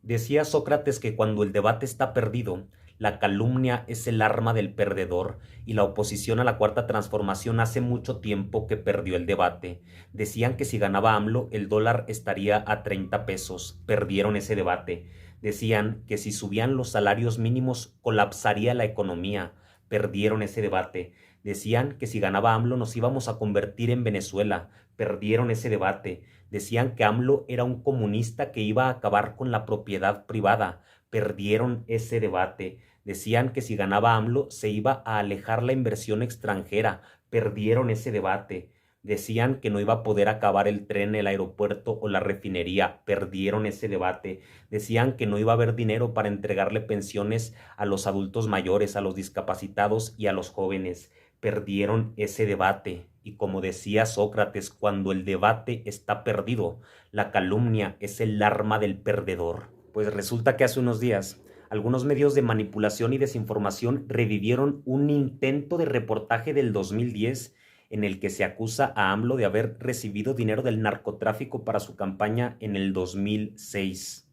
Decía Sócrates que cuando el debate está perdido, la calumnia es el arma del perdedor y la oposición a la Cuarta Transformación hace mucho tiempo que perdió el debate. Decían que si ganaba AMLO el dólar estaría a 30 pesos. Perdieron ese debate. Decían que si subían los salarios mínimos colapsaría la economía. Perdieron ese debate. Decían que si ganaba AMLO nos íbamos a convertir en Venezuela. Perdieron ese debate. Decían que AMLO era un comunista que iba a acabar con la propiedad privada. Perdieron ese debate. Decían que si ganaba AMLO se iba a alejar la inversión extranjera. Perdieron ese debate. Decían que no iba a poder acabar el tren, el aeropuerto o la refinería. Perdieron ese debate. Decían que no iba a haber dinero para entregarle pensiones a los adultos mayores, a los discapacitados y a los jóvenes. Perdieron ese debate. Y como decía Sócrates, cuando el debate está perdido, la calumnia es el arma del perdedor. Pues resulta que hace unos días, algunos medios de manipulación y desinformación revivieron un intento de reportaje del 2010 en el que se acusa a AMLO de haber recibido dinero del narcotráfico para su campaña en el 2006.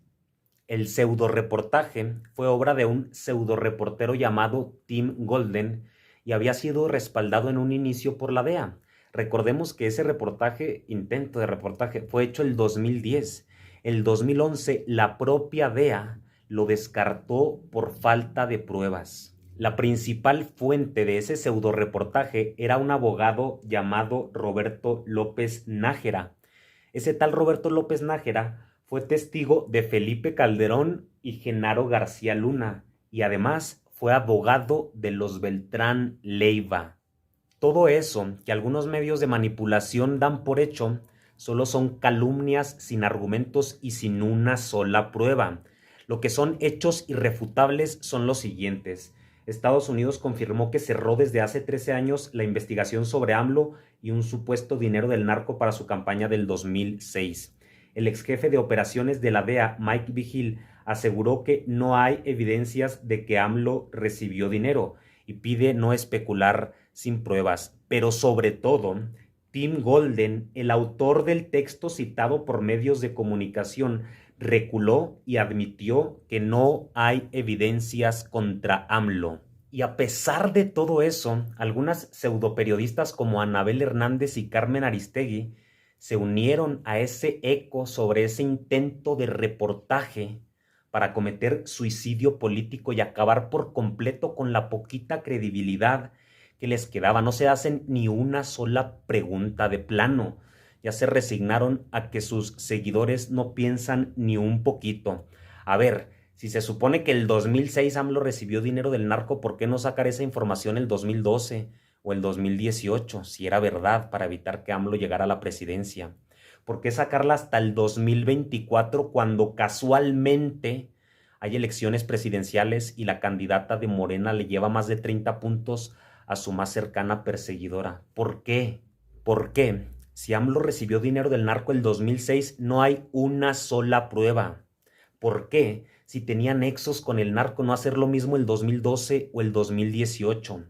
El pseudoreportaje fue obra de un pseudoreportero llamado Tim Golden y había sido respaldado en un inicio por la DEA. Recordemos que ese intento de reportaje, fue hecho el 2010. El 2011, la propia DEA lo descartó por falta de pruebas. La principal fuente de ese pseudoreportaje era un abogado llamado Roberto López Nájera. Ese tal Roberto López Nájera fue testigo de Felipe Calderón y Genaro García Luna, y además fue abogado de los Beltrán Leiva. Todo eso que algunos medios de manipulación dan por hecho solo son calumnias sin argumentos y sin una sola prueba. Lo que son hechos irrefutables son los siguientes. Estados Unidos confirmó que cerró desde hace 13 años la investigación sobre AMLO y un supuesto dinero del narco para su campaña del 2006. El ex jefe de operaciones de la DEA, Mike Vigil, aseguró que no hay evidencias de que AMLO recibió dinero y pide no especular sin pruebas. Pero sobre todo, Tim Golden, el autor del texto citado por medios de comunicación, reculó y admitió que no hay evidencias contra AMLO. Y a pesar de todo eso, algunas pseudoperiodistas como Anabel Hernández y Carmen Aristegui se unieron a ese eco sobre ese intento de reportaje para cometer suicidio político y acabar por completo con la poquita credibilidad que les quedaba. No se hacen ni una sola pregunta de plano. Ya se resignaron a que sus seguidores no piensan ni un poquito. A ver, si se supone que el 2006 AMLO recibió dinero del narco, ¿por qué no sacar esa información el 2012 o el 2018, si era verdad, para evitar que AMLO llegara a la presidencia? ¿Por qué sacarla hasta el 2024 cuando casualmente hay elecciones presidenciales y la candidata de Morena le lleva más de 30 puntos a su más cercana perseguidora? ¿Por qué? ¿Por qué? Si AMLO recibió dinero del narco el 2006, no hay una sola prueba. ¿Por qué? Si tenía nexos con el narco, no hacer lo mismo el 2012 o el 2018.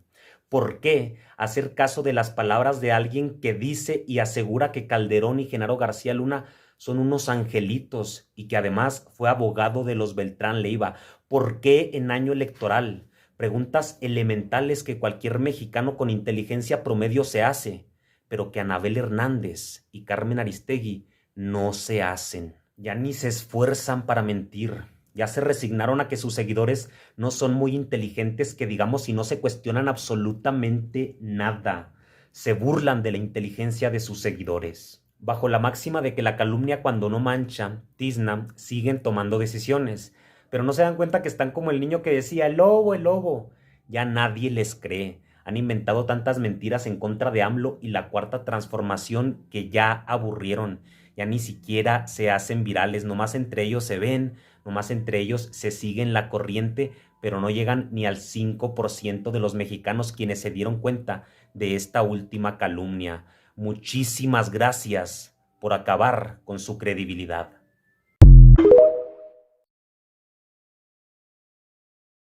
¿Por qué hacer caso de las palabras de alguien que dice y asegura que Calderón y Genaro García Luna son unos angelitos y que además fue abogado de los Beltrán Leiva? ¿Por qué en año electoral? Preguntas elementales que cualquier mexicano con inteligencia promedio se hace, pero que Anabel Hernández y Carmen Aristegui no se hacen. Ya ni se esfuerzan para mentir. Ya se resignaron a que sus seguidores no son muy inteligentes, que digamos, y no se cuestionan absolutamente nada. Se burlan de la inteligencia de sus seguidores. Bajo la máxima de que la calumnia cuando no mancha, tizna, siguen tomando decisiones. Pero no se dan cuenta que están como el niño que decía, el lobo, el lobo. Ya nadie les cree. Han inventado tantas mentiras en contra de AMLO y la Cuarta Transformación que ya aburrieron. Ya ni siquiera se hacen virales, nomás entre ellos se ven, nomás entre ellos se siguen la corriente, pero no llegan ni al 5% de los mexicanos quienes se dieron cuenta de esta última calumnia. Muchísimas gracias por acabar con su credibilidad.